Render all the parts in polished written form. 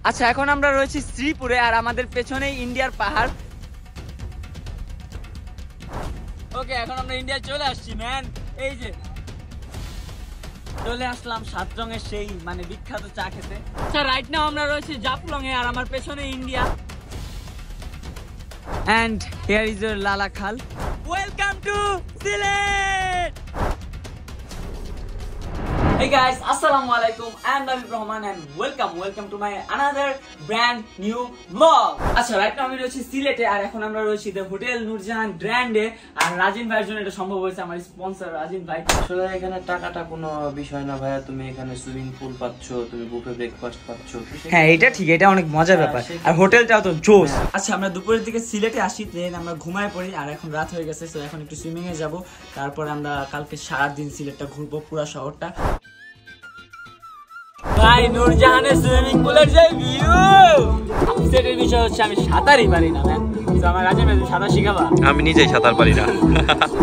আচ্ছা এখন আমরা রয়েছি শ্রীপুরে আর আমাদের পেছনেই ইন্ডিয়ার পাহাড়। ওকে এখন আমরা ইন্ডিয়া চলে আসছি ম্যান। এই যে চলে আসলাম 7 রঙের সেই মানে বিখ্যাত চা খেতে। আচ্ছা রাইট নাও আমরা রয়েছি জাফলং এ আর আমার পেছনে India. And here is your Lala Khal. Welcome to Sylhet. Hey guys, Assalamualaikum. I am Nabil Rahman and welcome to my another brand new vlog. আচ্ছা রাইট নাও আমি রয়েছি সিলেটে আর এখন আমরা রয়েছি দ্য হোটেল নূরজাহান গ্র্যান্ডে। আর রাজিন ভাইয়ের জন্য এটা সম্ভব হয়েছে, আমার স্পন্সর রাজিন ভাই। আসলে এখানে টাকাটা কোনো বিষয় না ভাইয়া, তুমি এখানে সুইমিং পুল পাচ্ছ, তুমি বুফে ব্রেকফাস্ট পাচ্ছ। হ্যাঁ এটা ঠিক, এটা অনেক মজার ব্যাপার আর হোটেলটাও তো জোস। আচ্ছা আমরা দুপুরের দিকে সিলেটে আসি, দেন আমরা ঘুমায় পড়ি আর এখন রাত হয়ে গেছে, সো এখন একটু সুইমিং এ যাব। তারপর আমরা কালকে সারাদিন সিলেটটা ঘুরবো, পুরো শহরটা। ভাই নূরজাহানের সুইমিং পুলের যে ভিউ, আপসেটের বিষয় হচ্ছে আমি সাঁতারই পারি না ম্যান। তো আমার রাজা ভাই সাঁতার শিখাবা? আমি নিজেই সাঁতার পারি না।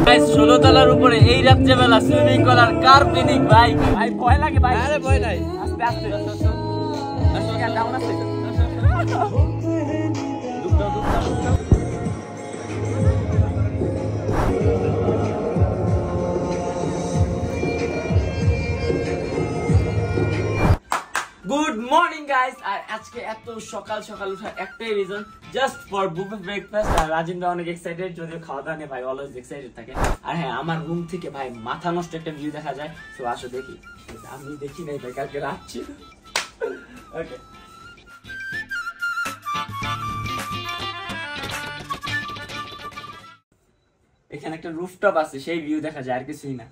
ভাই 16 তলার উপরে এই রাত্রেবেলা সুইমিং করার কার পিনিক ভাই। ভাই ভয় লাগে ভাই? আরে ভয় নাই, আস্তে আস্তে ডাউন আছে। Good morning guys. আর আজকে এত সকাল সকাল ওঠার একটাই reason, just for buffet breakfast. আর রাজিন্দা অনেক এক্সাইটেড, যদিও খাওয়া দাওয়া নিয়ে ভাই অলওয়েজ এক্সাইটেড থাকে। আর হ্যাঁ আমার রুম থেকে ভাই মাথা নষ্ট একটা ভিউ দেখা যায়, তো আসো দেখি। আমি দেখি নাই ভাই, কালকে রাত ছিল। ওকে এখানে একটা রুফটপ আছে, সেই ভিউ দেখা যায়, আর কিছুই না।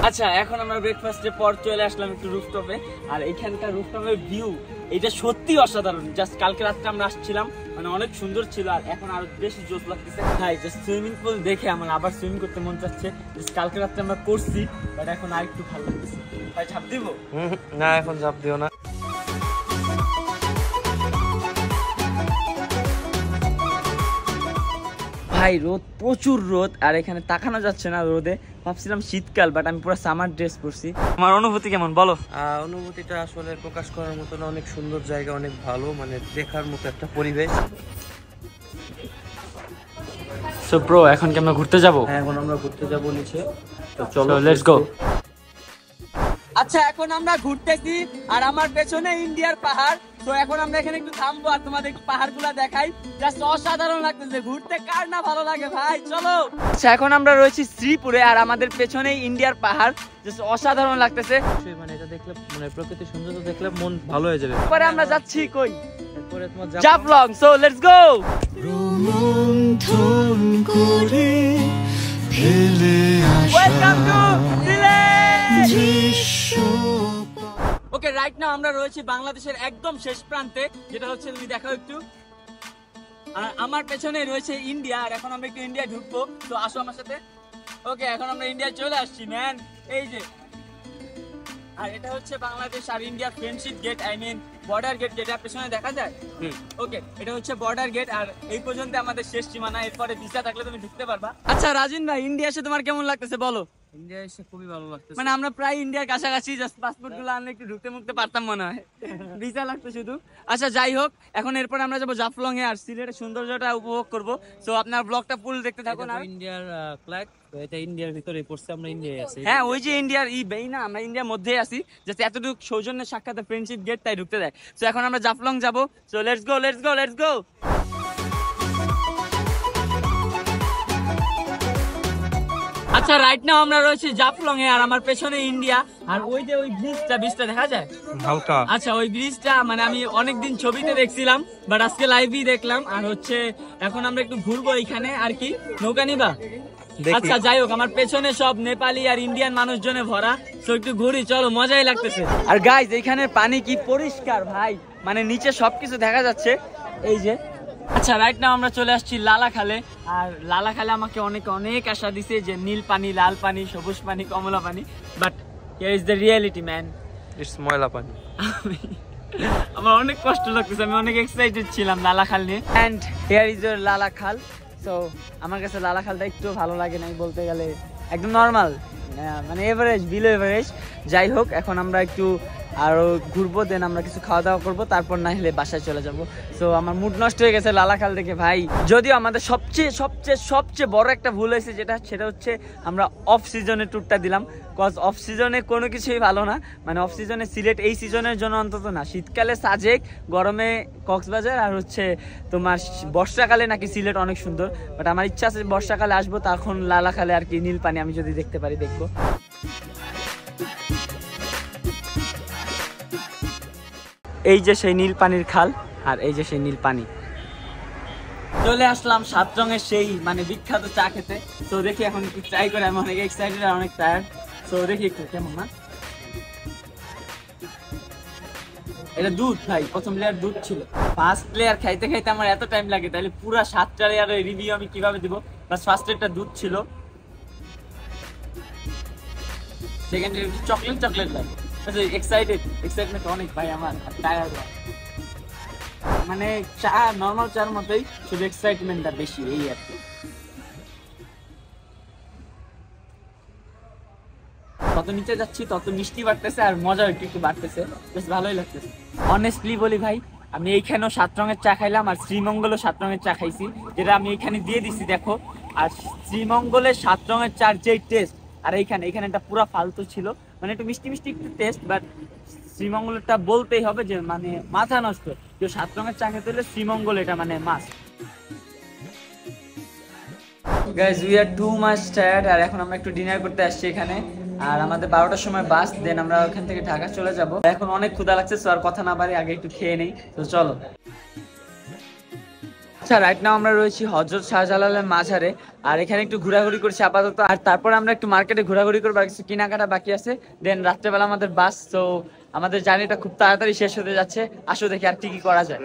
আচ্ছা এখন আমরা ব্রেকফাস্টের পর চলে আসলাম একটু রুফটপে। আর এখানকার রুফটপের ভিউ এটা সত্যি অসাধারণ। জাস্ট কালকে রাত্রে আমরা আসছিলাম, মানে অনেক সুন্দর ছিল আর এখন আরো বেশি জোশ লাগতেছে। ভাই জাস্ট সুইমিং পুল দেখে আমার আবার সুইমিং করতে মন চাচ্ছে। জাস্ট কালকে রাত্রে আমরা করছি, বাট এখন আর একটু ভালো লাগতেছে। ভাই ঝাঁপ দিব? না এখন ঝাঁপ দিও না। ভাই রোদ, প্রচুর রোদ আর এখানে তাকানো যাচ্ছে না রোদে। ভাবছিলাম শীতকাল, বাট আমি পুরো সামার ড্রেস পরছি। আমার অনুভূতি কেমন বলো? অনুভূতিটা আসলে প্রকাশ করার মতো না, অনেক সুন্দর জায়গা, অনেক ভালো, মানে দেখার মতো একটা পরিবেশ। সো ব্রো এখন কি আমরা ঘুরতে যাব? হ্যাঁ এখন আমরা ঘুরতে যাব নিচে, তো চলো লেটস গো। আচ্ছা এখন আমরা ঘুরতেছি আর আমার পেছনে ইন্ডিয়ার পাহাড়। তো এখন আমরা এখানে একটু থামবো আর তোমাদের একটু পাহাড়গুলো দেখাই। জাস্ট অসাধারণ লাগতেছে, ঘুরতে কার না ভালো লাগে ভাই, চলো। আচ্ছা এখন আমরা রয়েছি শ্রীপুরে আর আমাদের পেছনেই ইন্ডিয়ার পাহাড়, জাস্ট অসাধারণ লাগতেছে। মানে এটা দেখলে মানে প্রকৃতির সৌন্দর্য দেখলে মন ভালো হয়ে যাবে। পরে আমরা যাচ্ছি কই? এরপরে তোমার Jaflong. So let's go. Welcome to Sylhet. Okay right now আমরা রয়েছি বাংলাদেশের একদম শেষ প্রান্তে, যেটা হচ্ছে তুমি দেখাও একটু। আর আমার পেছনে রয়েছে ইন্ডিয়া আর এখন আমরা একটু ইন্ডিয়া ঢুকবো, তো আসো আমার সাথে। ওকে এখন আমরা ইন্ডিয়ায় চলে আসছি ম্যান। এই যে আর এটা হচ্ছে বাংলাদেশ আর India friendship gate, I mean border gate, যেটা পেছনে দেখা যায়। ওকে এটা হচ্ছে বর্ডার গেট আর এই পর্যন্ত আমাদের শেষ সীমানা, এরপরে ভিসা থাকলে তুমি ঢুকতে পারবা। আচ্ছা রাজিন ভাই ইন্ডিয়া এসে তোমার কেমন লাগতেছে বলো? ইন্ডিয়া এসে খুবই ভালো লাগতেছে, মানে আমরা প্রায় ইন্ডিয়ার কাছাকাছি, জাস্ট পাসপোর্ট গুলো আনলে একটু ঢুকতে পারতাম মনে হয়, ভিসা লাগতো শুধু। আচ্ছা যাই হোক, এখন এরপর আমরা যাবো জাফলং এ আর সিলেটের সৌন্দর্যটা উপভোগ করবো। সো আপনার ব্লগটা ফুল দেখতে থাকুন। ইন্ডিয়ার ফ্ল্যাগ, এটা ইন্ডিয়ার ভিতরে পড়ছে, আমরা ইন্ডিয়ায় আছি। হ্যাঁ ওই যে ইন্ডিয়ার বেই না, আমরা ইন্ডিয়ার মধ্যেই আছি, জাস্ট এতটুকু সৌজন্যের সাক্ষাতে ফ্রেন্ডশিপ গেট তাই ঢুকতে দেয়। সো এখন আমরা জাফলং যাবো। So let's go let's go let's go. আচ্ছা রাইট নাও আমরা রয়েছি জাফলং এ আর আমার পেছনে ইন্ডিয়া। আর ওই যে ওই ব্রিজটা দেখা যায় হালকা। আচ্ছা ওই ব্রিজটা মানে আমি অনেকদিন ছবিতে দেখছিলাম, বাট আজকে লাইভই দেখলাম। আর হচ্ছে এখন আমরা একটু ঘুরবো এইখানে, আর কি নৌকা নিবা? আচ্ছা যাই হোক, আমার পেছনে সব নেপালি আর ইন্ডিয়ান মানুষজনে ভরা, তো একটু ঘুরি, চলো, মজাই লাগতেছে। আর গাইজ এখানের পানি কি পরিষ্কার ভাই, মানে নিচে সবকিছু দেখা যাচ্ছে, এই যে। আচ্ছা রাইট নাও আমরা চলে আসছি লালা খালে। আর লালা খালে আমাকে অনেক আশা দিছে যে নীল পানি, লাল পানি, সবুজ পানি, কমলা পানি, but here is the reality man, it's ময়লা পানি। আমার অনেক কষ্ট লাগতেছে, আমি অনেক এক্সাইটেড ছিলাম লালা খাল নিয়ে। এন্ড হিয়ার ইজ ইওর লালা খাল। সো আমার কাছে লালাখালটা একটু ভালো লাগে নাই বলতে গেলে, একদম নর্মাল, মানে এভারেজ, বিলো এভারেজ। যাই হোক, এখন আমরা একটু আরো ঘুরবো, দেন আমরা কিছু খাওয়া দাওয়া করবো, তারপর না হলে বাসায় চলে যাবো। সো আমার মুড নষ্ট হয়ে গেছে লালাখাল দেখে ভাই। যদিও আমাদের সবচেয়ে সবচেয়ে সবচেয়ে বড় একটা ভুল হয়েছে, সেটা হচ্ছে আমরা অফ সিজনে ট্যুরটা দিলাম। কজ অফ সিজনে কোনো কিছুই ভালো না, মানে অফ সিজনে সিলেট এই সিজনের জন্য অন্তত না। শীতকালে সাজেক, গরমে কক্সবাজার, আর হচ্ছে তোমার বর্ষাকালে নাকি সিলেট অনেক সুন্দর। বাট আমার ইচ্ছা আছে বর্ষাকালে আসবো, তখন লালাখালে আর কি নীল পানি আমি যদি দেখতে পারি দেখবো। এই যে সেই নীল পানির খাল, আর এই যে সেই নীল পানি। চলে আসলাম 7 রঙের সেই মানে বিখ্যাত চা খেতে। তো দেখি এখন একটু ট্রাই করে, আমি অনেক এক্সাইটেড আর অনেক টায়ার্ড। তো দেখি একটু কেমন না। এটা দুধ ভাই, প্রথম লেয়ার দুধ ছিল। ফার্স্ট লেয়ার খাইতে খাইতে আমার এত টাইম লাগে, তাহলে পুরো 7টা লেয়ারের রিভিউ আমি কিভাবে দিব? বাস ফার্স্ট লেয়ারটা দুধ ছিল, সেকেন্ড লেয়ার চকলেট চকলেট লাগে। এক্সাইটমেন্ট অনেক ভাই আমার, টায়ার্ড। মানে চা নর্মাল চার মতোই, শুধু এক্সাইটমেন্টটা বেশি, এই আর কি। তত নিচে যাচ্ছি তত মিষ্টি বাড়তেছে, আর মজা একটু একটু বাড়তেছে, বেশ ভালোই লাগতেছে। অনেস্টলি বলি ভাই, আমি এইখানেও 7 রঙের চা খাইলাম, আর শ্রীমঙ্গলও 7 রঙের চা খাইছি, যেটা আমি এখানে দিয়ে দিছি দেখো। আর শ্রীমঙ্গলের 7 রঙের চার যেই টেস্ট, আর এইখানে একটা পুরা ফালতু ছিল, মানে একটু মিষ্টি মিষ্টি একটু টেস্ট। বাট শ্রীমঙ্গলটা বলতেই হবে যে মানে মাথা নষ্ট। কেউ 7 রঙের চা খেতে হলে শ্রীমঙ্গল এটা মানে must. Guys, we are too much tired, আর এখন আমরা একটু ডিনার করতে আসছি এখানে। আর আমাদের 12টার সময় বাস, দেন আমরা ওখান থেকে ঢাকা চলে যাব। এখন অনেক ক্ষুধা লাগছে, সো আর কথা না বাড়ি আগে একটু খেয়ে নেই। তো চলো। আচ্ছা, রাইট নাও আমরা রয়েছি হযরত শাহজালালের মাঝারে, আর এখানে একটু ঘোরাঘুরি করছি আপাতত। আর তারপর আমরা একটু মার্কেটে ঘোরাঘুরি করবো, আর কিছু কেনাকাটা বাকি আছে। দেন রাত্রেবেলা আমাদের বাস। তো আমাদের জার্নিটা খুব তাড়াতাড়ি শেষ হতে যাচ্ছে। আসো দেখি আর কি কি করা যায়।